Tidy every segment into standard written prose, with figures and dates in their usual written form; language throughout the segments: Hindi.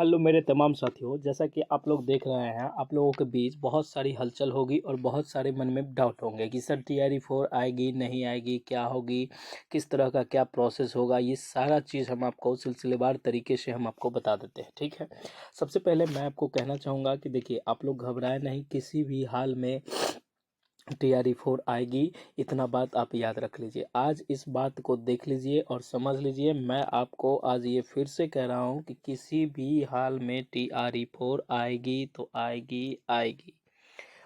हेलो मेरे तमाम साथियों, जैसा कि आप लोग देख रहे हैं, आप लोगों के बीच बहुत सारी हलचल होगी और बहुत सारे मन में डाउट होंगे कि सर TRE 4 आएगी नहीं आएगी, क्या होगी, किस तरह का क्या प्रोसेस होगा। ये सारा चीज़ हम आपको सिलसिलेवार तरीके से हम आपको बता देते हैं, ठीक है। सबसे पहले मैं आपको कहना चाहूँगा कि देखिए, आप लोग घबराए नहीं, किसी भी हाल में TRE 4 आएगी, इतना बात आप याद रख लीजिए। आज इस बात को देख लीजिए और समझ लीजिए। मैं आपको आज ये फिर से कह रहा हूँ कि किसी भी हाल में TRE 4 आएगी तो आएगी आएगी।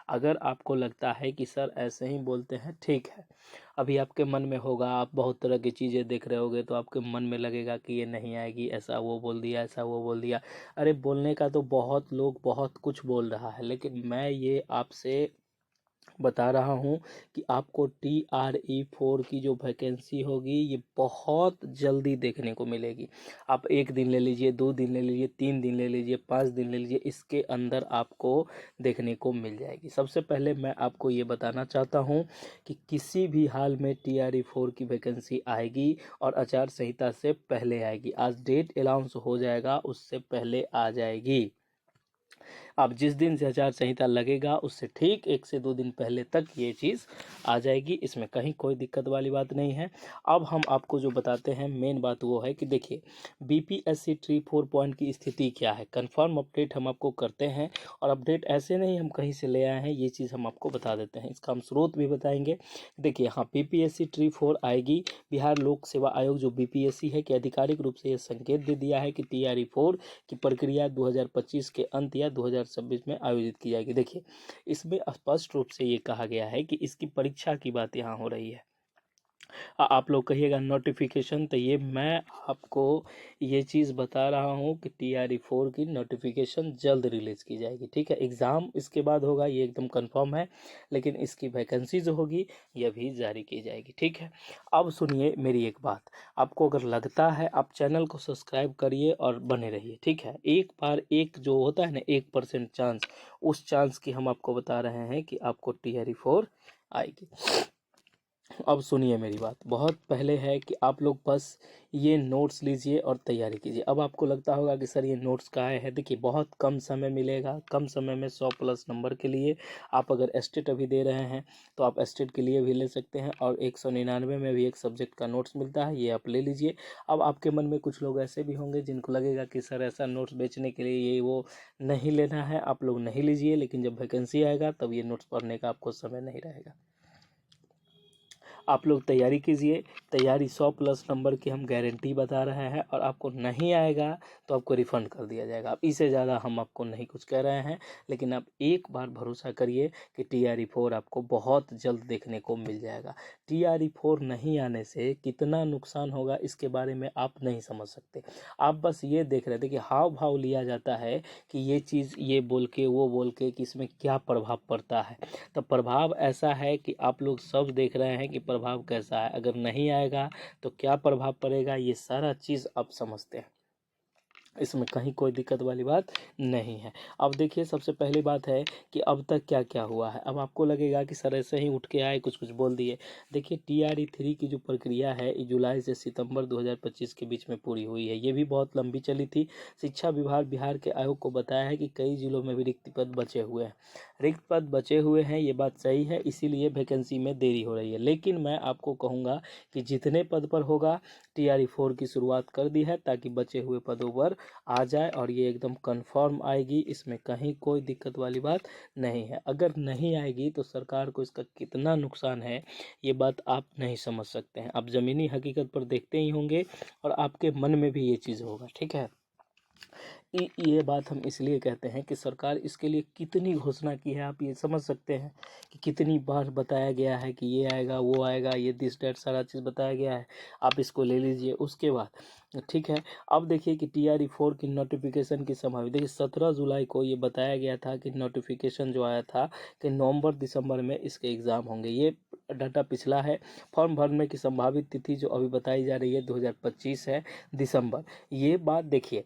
अगर आपको लगता है कि सर ऐसे ही बोलते हैं, ठीक है, अभी आपके मन में होगा, आप बहुत तरह की चीज़ें देख रहे होगे तो आपके मन में लगेगा कि ये नहीं आएगी, ऐसा वो बोल दिया, ऐसा वो बोल दिया। अरे बोलने का तो बहुत लोग बहुत कुछ बोल रहा है, लेकिन मैं ये आपसे बता रहा हूँ कि आपको TRE 4 की जो वैकेंसी होगी ये बहुत जल्दी देखने को मिलेगी। आप 1 दिन ले लीजिए, 2 दिन ले लीजिए, 3 दिन ले लीजिए, 5 दिन ले लीजिए, इसके अंदर आपको देखने को मिल जाएगी। सबसे पहले मैं आपको ये बताना चाहता हूँ कि किसी भी हाल में TRE 4 की वैकेंसी आएगी और आचार संहिता से पहले आएगी। आज डेट अनाउंस हो जाएगा, उससे पहले आ जाएगी। अब जिस दिन से आचार संहिता लगेगा उससे ठीक 1 से 2 दिन पहले तक ये चीज़ आ जाएगी, इसमें कहीं कोई दिक्कत वाली बात नहीं है। अब हम आपको जो बताते हैं मेन बात वो है कि देखिए, BPSC ट्री 4 पॉइंट की स्थिति क्या है, कंफर्म अपडेट हम आपको करते हैं। और अपडेट ऐसे नहीं हम कहीं से ले आए हैं, ये चीज़ हम आपको बता देते हैं, इसका हम स्रोत भी बताएंगे। देखिए, हाँ, BPSC ट्री 4 आएगी। बिहार लोक सेवा आयोग जो BPSC है कि आधिकारिक रूप से ये संकेत दे दिया है कि TRE 4 की प्रक्रिया 2025 के अंत या 2026 में आयोजित की जाएगी। देखिए, इसमें स्पष्ट रूप से ये कहा गया है कि इसकी परीक्षा की बात यहाँ हो रही है। आप लोग कहिएगा नोटिफिकेशन, तो ये मैं आपको ये चीज़ बता रहा हूँ कि TRE 4 की नोटिफिकेशन जल्द रिलीज की जाएगी, ठीक है। एग्ज़ाम इसके बाद होगा, ये एकदम कंफर्म है, लेकिन इसकी वैकेंसी जो होगी ये भी जारी की जाएगी, ठीक है। अब सुनिए मेरी एक बात, आपको अगर लगता है आप चैनल को सब्सक्राइब करिए और बने रहिए, ठीक है। एक बार एक जो होता है ना 1% चांस, उस चांस की हम आपको बता रहे हैं कि आपको TRE 4 आएगी। अब सुनिए मेरी बात, बहुत पहले है कि आप लोग बस ये नोट्स लीजिए और तैयारी कीजिए। अब आपको लगता होगा कि सर ये नोट्स कहाँ है। देखिए, बहुत कम समय मिलेगा, कम समय में 100+ नंबर के लिए। आप अगर एस्टेट अभी दे रहे हैं तो आप एस्टेट के लिए भी ले सकते हैं, और 199 में भी एक सब्जेक्ट का नोट्स मिलता है, ये आप ले लीजिए। अब आपके मन में कुछ लोग ऐसे भी होंगे जिनको लगेगा कि सर ऐसा नोट्स बेचने के लिए ये वो नहीं लेना है, आप लोग नहीं लीजिए, लेकिन जब वैकेंसी आएगा तब ये नोट्स पढ़ने का आपको समय नहीं रहेगा। आप लोग तैयारी कीजिए। तैयारी 100+ नंबर की हम गारंटी बता रहे हैं, और आपको नहीं आएगा तो आपको रिफ़ंड कर दिया जाएगा। अब इससे ज़्यादा हम आपको नहीं कुछ कह रहे हैं, लेकिन आप एक बार भरोसा करिए कि TRE 4 आपको बहुत जल्द देखने को मिल जाएगा। TRE 4 नहीं आने से कितना नुकसान होगा इसके बारे में आप नहीं समझ सकते। आप बस ये देख रहे थे कि हाव भाव लिया जाता है कि ये चीज़ ये बोल के वो बोल के कि इसमें क्या प्रभाव पड़ता है। तो प्रभाव ऐसा है कि आप लोग सब देख रहे हैं कि प्रभाव कैसा है। अगर नहीं आएगा तो क्या प्रभाव पड़ेगा, ये सारा चीज़ आप समझते हैं, इसमें कहीं कोई दिक्कत वाली बात नहीं है। अब देखिए, सबसे पहली बात है कि अब तक क्या क्या हुआ है। अब आपको लगेगा कि सर ऐसे ही उठ के आए, कुछ कुछ बोल दिए। देखिए, TRE 3 की जो प्रक्रिया है ये जुलाई से सितंबर 2025 के बीच में पूरी हुई है। ये भी बहुत लंबी चली थी। शिक्षा विभाग बिहार के आयोग को बताया है कि कई जिलों में भी रिक्त पद बचे हुए हैं। रिक्त पद बचे हुए हैं, ये बात सही है, इसीलिए वैकेंसी में देरी हो रही है। लेकिन मैं आपको कहूँगा कि जितने पद पर होगा, TRE 4 की शुरुआत कर दी है ताकि बचे हुए पदों पर आ जाए, और ये एकदम कंफर्म आएगी, इसमें कहीं कोई दिक्कत वाली बात नहीं है। अगर नहीं आएगी तो सरकार को इसका कितना नुकसान है ये बात आप नहीं समझ सकते हैं। आप ज़मीनी हकीकत पर देखते ही होंगे और आपके मन में भी ये चीज़ होगा, ठीक है। ये बात हम इसलिए कहते हैं कि सरकार इसके लिए कितनी घोषणा की है, आप ये समझ सकते हैं कि कितनी बार बताया गया है कि ये आएगा वो आएगा, ये दिस डेट सारा चीज़ बताया गया है। आप इसको ले लीजिए उसके बाद, ठीक है। अब देखिए कि TRE 4 की नोटिफिकेशन की संभावित, देखिए 17 जुलाई को ये बताया गया था कि नोटिफिकेशन जो आया था कि नवंबर दिसंबर में इसके एग्ज़ाम होंगे। ये डाटा पिछला है। फॉर्म भरने की संभावित तिथि जो अभी बताई जा रही है 2025 है, दिसंबर। ये बात देखिए,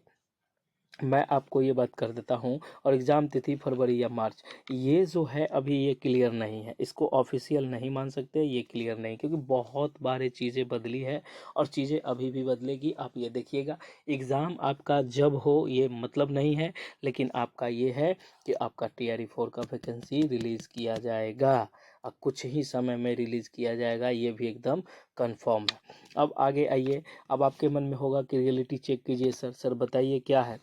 मैं आपको ये बात कर देता हूँ। और एग्ज़ाम तिथि फरवरी या मार्च, ये जो है अभी ये क्लियर नहीं है, इसको ऑफिशियल नहीं मान सकते, ये क्लियर नहीं, क्योंकि बहुत बार ये चीज़ें बदली है और चीज़ें अभी भी बदलेगी। आप ये देखिएगा, एग्ज़ाम आपका जब हो ये मतलब नहीं है, लेकिन आपका ये है कि आपका TRE 4 का वैकेंसी रिलीज़ किया जाएगा, अब कुछ ही समय में रिलीज़ किया जाएगा, ये भी एकदम कंफर्म है। अब आगे आइए, अब आपके मन में होगा कि रियलिटी चेक कीजिए सर, सर बताइए क्या है।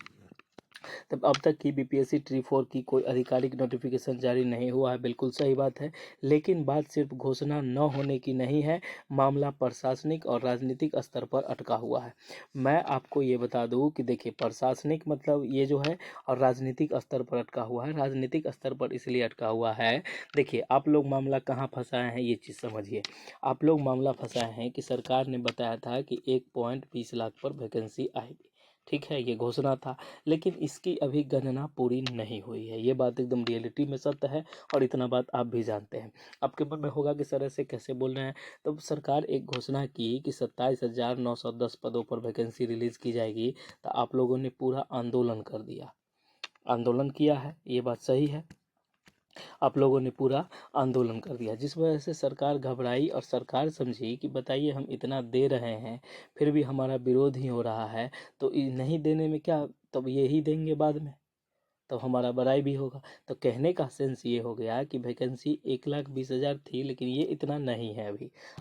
तब अब तक की BPSC TRE 4 की कोई आधिकारिक नोटिफिकेशन जारी नहीं हुआ है, बिल्कुल सही बात है, लेकिन बात सिर्फ घोषणा न होने की नहीं है, मामला प्रशासनिक और राजनीतिक स्तर पर अटका हुआ है। मैं आपको ये बता दूं कि देखिए, प्रशासनिक मतलब ये जो है, और राजनीतिक स्तर पर अटका हुआ है। राजनीतिक स्तर पर इसलिए अटका हुआ है, देखिए आप लोग मामला कहाँ फंसाए हैं ये चीज़ समझिए। आप लोग मामला फंसाए हैं कि सरकार ने बताया था कि 1.20 लाख पर वैकेंसी आएगी, ठीक है, ये घोषणा था, लेकिन इसकी अभी गणना पूरी नहीं हुई है, ये बात एकदम रियलिटी में सत्य है, और इतना बात आप भी जानते हैं। आपके मन में होगा कि सर ऐसे कैसे बोल रहे हैं। तो सरकार एक घोषणा की कि 27,910 पदों पर वैकेंसी रिलीज़ की जाएगी, तो आप लोगों ने पूरा आंदोलन कर दिया, आंदोलन किया है, ये बात सही है, आप लोगों ने पूरा आंदोलन कर दिया, जिस वजह से सरकार घबराई, और सरकार समझी कि बताइए हम इतना दे रहे हैं फिर भी हमारा विरोध ही हो रहा है, तो नहीं देने में क्या, तब ये ही देंगे बाद में, तो हमारा बड़ाई भी होगा। तो कहने का सेंस ये हो गया कि वैकेंसी 1,20,000 थी, लेकिन ये इतना नहीं है,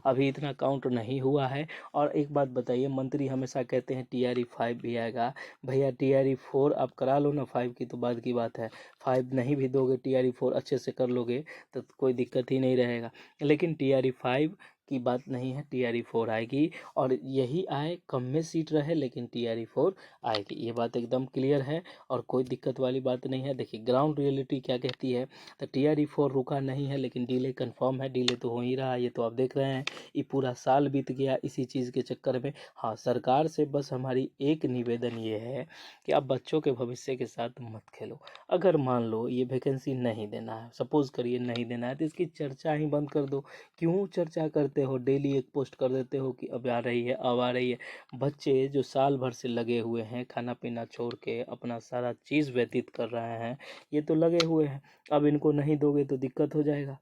अभी इतना काउंट नहीं हुआ है। और एक बात बताइए, मंत्री हमेशा कहते हैं TRE 5 भी आएगा, भैया TRE 4 आप करा लो ना, 5 की तो बाद की बात है, 5 नहीं भी दोगे, TRE 4 अच्छे से कर लोगे तो कोई दिक्कत ही नहीं रहेगा, लेकिन TRE 5 की बात नहीं है, TRE 4 आएगी, और यही आए, कम में सीट रहे, लेकिन TRE 4 आएगी, ये बात एकदम क्लियर है, और कोई दिक्कत वाली बात नहीं है। देखिए ग्राउंड रियलिटी क्या कहती है, तो TRE 4 रुका नहीं है, लेकिन डिले कंफर्म है, डिले तो हो ही रहा है, ये तो आप देख रहे हैं, ये पूरा साल बीत गया इसी चीज़ के चक्कर में। हाँ, सरकार से बस हमारी एक निवेदन ये है कि आप बच्चों के भविष्य के साथ मत खेलो। अगर मान लो ये वैकेंसी नहीं देना है, सपोज करिए नहीं देना है, तो इसकी चर्चा ही बंद कर दो। क्यों चर्चा करते हो, डेली एक पोस्ट कर देते हो कि अब आ रही है, अब आ रही है। बच्चे जो साल भर से लगे हुए हैं, खाना पीना छोड़ के अपना सारा चीज़ व्यतीत कर रहे हैं, ये तो लगे हुए हैं, अब इनको नहीं दोगे तो दिक्कत हो जाएगा,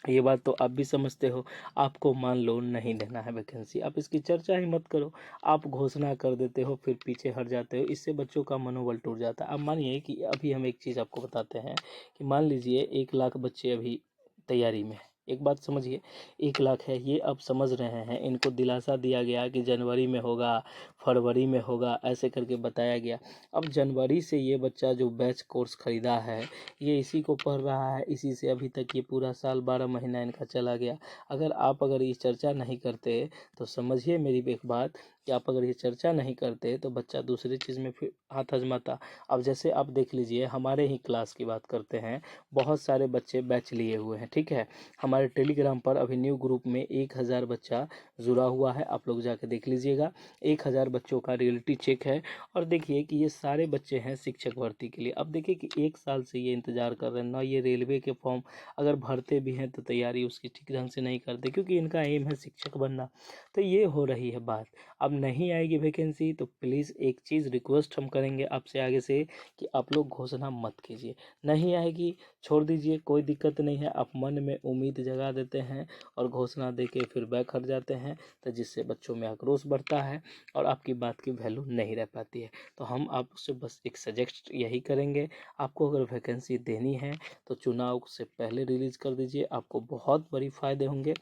ये बात तो आप भी समझते हो। आपको मान लो नहीं देना है वैकेंसी, आप इसकी चर्चा ही मत करो, आप घोषणा कर देते हो फिर पीछे हट जाते हो, इससे बच्चों का मनोबल टूट जाता है। अब मानिए कि अभी हम एक चीज़ आपको बताते हैं कि मान लीजिए 1 लाख बच्चे अभी तैयारी में है, एक बात समझिए, 1 लाख है, ये अब समझ रहे हैं, इनको दिलासा दिया गया कि जनवरी में होगा, फरवरी में होगा, ऐसे करके बताया गया। अब जनवरी से ये बच्चा जो बैच कोर्स ख़रीदा है, ये इसी को पढ़ रहा है, इसी से अभी तक ये पूरा साल 12 महीना इनका चला गया। अगर ये चर्चा नहीं करते, तो समझिए मेरी एक बात, कि आप अगर ये चर्चा नहीं करते तो बच्चा दूसरी चीज़ में फिर हाथ आजमाता। अब जैसे आप देख लीजिए, हमारे ही क्लास की बात करते हैं, बहुत सारे बच्चे बैच लिए हुए हैं, ठीक है, हमारे टेलीग्राम पर अभी न्यू ग्रुप में 1,000 बच्चा जुड़ा हुआ है, आप लोग जाके देख लीजिएगा, 1,000 बच्चों का रियलिटी चेक है। और देखिए कि ये सारे बच्चे हैं शिक्षक भर्ती के लिए। अब देखिए कि 1 साल से ये इंतज़ार कर रहे हैं ना, ये रेलवे के फॉर्म अगर भरते भी हैं तो तैयारी उसकी ठीक ढंग से नहीं करते, क्योंकि इनका एम है शिक्षक बनना। तो ये हो रही है बात। अब नहीं आएगी वैकेंसी तो प्लीज़ एक चीज़ रिक्वेस्ट हम करेंगे आपसे आगे से, कि आप लोग घोषणा मत कीजिए, नहीं आएगी छोड़ दीजिए, कोई दिक्कत नहीं है। आप मन में उम्मीद जगा देते हैं और घोषणा देके फिर बैक हट जाते हैं, तो जिससे बच्चों में आक्रोश बढ़ता है और आपकी बात की वैल्यू नहीं रह पाती है। तो हम आपसे बस एक सजेस्ट यही करेंगे, आपको अगर वैकेंसी देनी है तो चुनाव से पहले रिलीज़ कर दीजिए, आपको बहुत बड़ी फ़ायदे होंगे।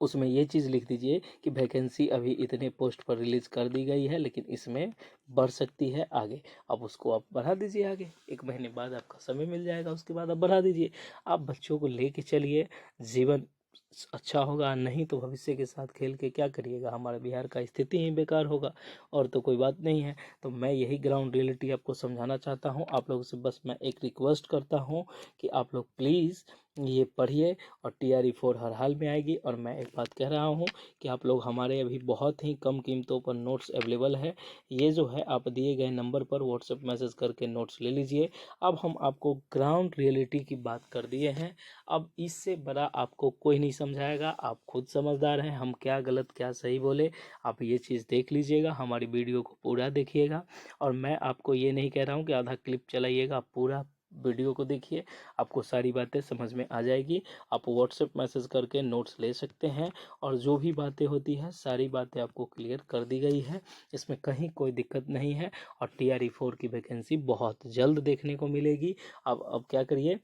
उसमें ये चीज़ लिख दीजिए कि वैकेंसी अभी इतने पोस्ट पर रिलीज़ कर दी गई है, लेकिन इसमें बढ़ सकती है आगे। अब उसको आप बढ़ा दीजिए आगे, 1 महीने बाद आपका समय मिल जाएगा, उसके बाद आप बढ़ा दीजिए। आप बच्चों को लेके चलिए, जीवन अच्छा होगा, नहीं तो भविष्य के साथ खेल के क्या करिएगा, हमारे बिहार का स्थिति ही बेकार होगा, और तो कोई बात नहीं है। तो मैं यही ग्राउंड रियलिटी आपको समझाना चाहता हूँ। आप लोगों से बस मैं एक रिक्वेस्ट करता हूँ कि आप लोग प्लीज़ ये पढ़िए, और TRE 4 हर हाल में आएगी। और मैं एक बात कह रहा हूँ कि आप लोग, हमारे अभी बहुत ही कम कीमतों पर नोट्स अवेलेबल है, ये जो है आप दिए गए नंबर पर व्हाट्सएप मैसेज करके नोट्स ले लीजिए। अब हम आपको ग्राउंड रियलिटी की बात कर दिए हैं, अब इससे बड़ा आपको कोई नहीं समझाएगा, आप खुद समझदार हैं, हम क्या गलत क्या सही बोले आप ये चीज़ देख लीजिएगा, हमारी वीडियो को पूरा देखिएगा। और मैं आपको ये नहीं कह रहा हूँ कि आधा क्लिप चलाइएगा, आप पूरा वीडियो को देखिए, आपको सारी बातें समझ में आ जाएगी। आप व्हाट्सएप मैसेज करके नोट्स ले सकते हैं, और जो भी बातें होती हैं सारी बातें आपको क्लियर कर दी गई है, इसमें कहीं कोई दिक्कत नहीं है। और TRE 4 की वैकेंसी बहुत जल्द देखने को मिलेगी। अब क्या करिए,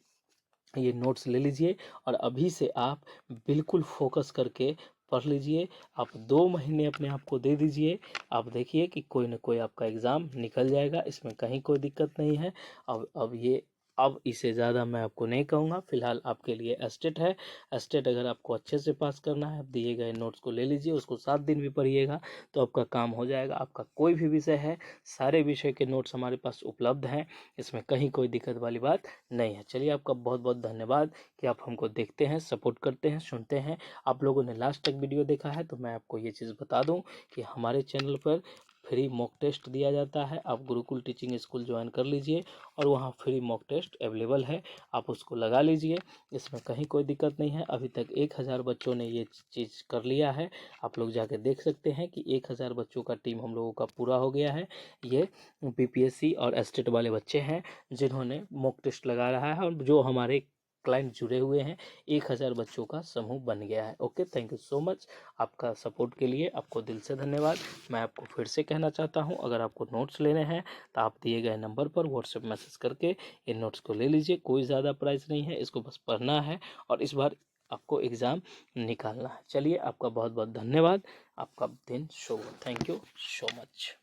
ये नोट्स ले लीजिए और अभी से आप बिल्कुल फोकस करके पढ़ लीजिए। आप 2 महीने अपने आप को दे दीजिए, आप देखिए कि कोई ना कोई आपका एग्ज़ाम निकल जाएगा, इसमें कहीं कोई दिक्कत नहीं है। अब इससे ज़्यादा मैं आपको नहीं कहूँगा। फ़िलहाल आपके लिए एस्टेट है, एस्टेट अगर आपको अच्छे से पास करना है, आप दिए गए नोट्स को ले लीजिए, उसको 7 दिन भी पढ़िएगा तो आपका काम हो जाएगा। आपका कोई भी विषय है, सारे विषय के नोट्स हमारे पास उपलब्ध हैं, इसमें कहीं कोई दिक्कत वाली बात नहीं है। चलिए, आपका बहुत बहुत धन्यवाद कि आप हमको देखते हैं, सपोर्ट करते हैं, सुनते हैं। आप लोगों ने लास्ट तक वीडियो देखा है तो मैं आपको ये चीज़ बता दूं कि हमारे चैनल पर फ्री मॉक टेस्ट दिया जाता है। आप गुरुकुल टीचिंग स्कूल ज्वाइन कर लीजिए और वहाँ फ्री मॉक टेस्ट अवेलेबल है, आप उसको लगा लीजिए, इसमें कहीं कोई दिक्कत नहीं है। अभी तक 1000 बच्चों ने ये चीज़ कर लिया है, आप लोग जाके देख सकते हैं कि 1000 बच्चों का टीम हम लोगों का पूरा हो गया है। ये BPSC और एस्टेट वाले बच्चे हैं जिन्होंने मॉक टेस्ट लगा रहा है, और जो हमारे क्लाइंट जुड़े हुए हैं, 1000 बच्चों का समूह बन गया है। Okay, thank you so much, आपका सपोर्ट के लिए आपको दिल से धन्यवाद। मैं आपको फिर से कहना चाहता हूं, अगर आपको नोट्स लेने हैं तो आप दिए गए नंबर पर व्हाट्सएप मैसेज करके इन नोट्स को ले लीजिए। कोई ज़्यादा प्राइस नहीं है, इसको बस पढ़ना है और इस बार आपको एग्ज़ाम निकालना है। चलिए, आपका बहुत बहुत धन्यवाद, आपका दिन शुभ हो। Thank you so much.